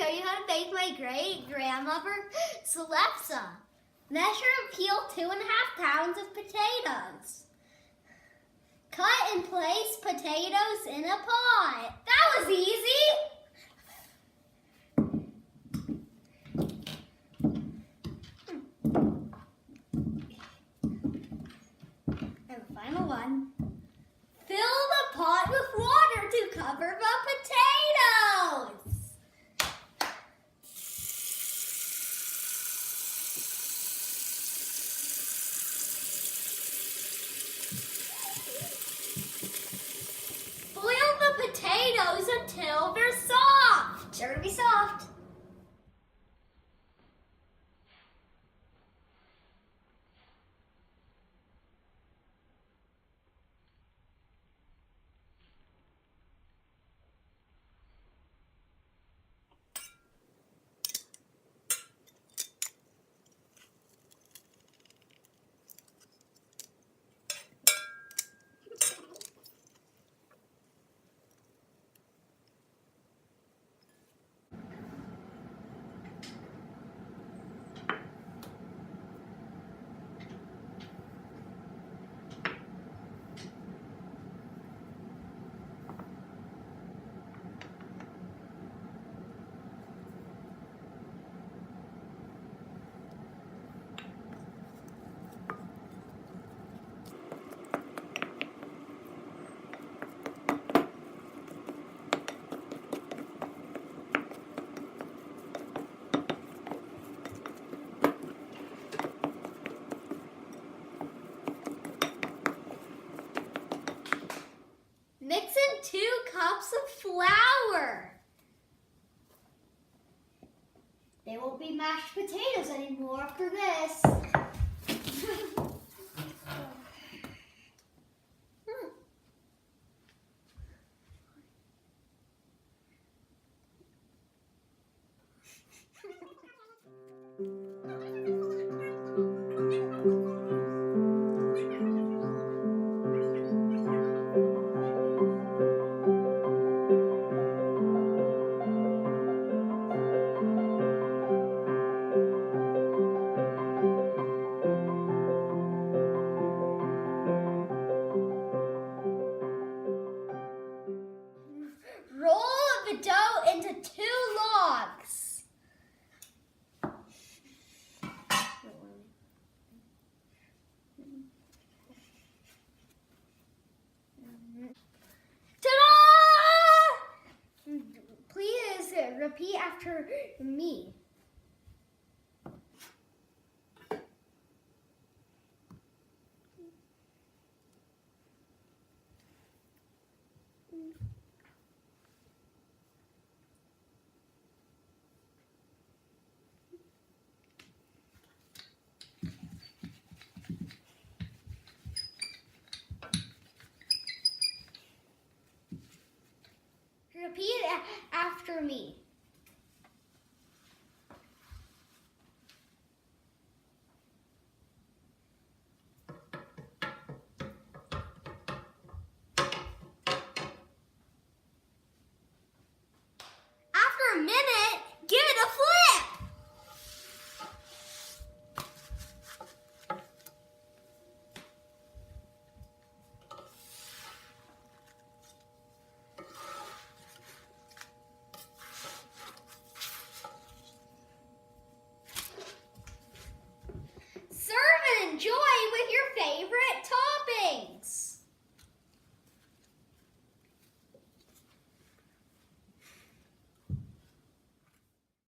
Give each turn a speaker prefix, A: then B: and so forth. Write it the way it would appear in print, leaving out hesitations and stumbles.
A: show you how to bake my great-grandmother's Lefse. Measure and peel 2.5 pounds of potatoes. Cut and place potatoes in a pot. That was easy. And the final one. Fill the pot with water to cover the potatoes. Boil the potatoes until they're soft. Sure to be soft. Mix in 2 cups of flour. They won't be mashed potatoes anymore after this. Roll the dough into 2 logs. Ta-da! Please repeat after me. Repeat after me. After a minute,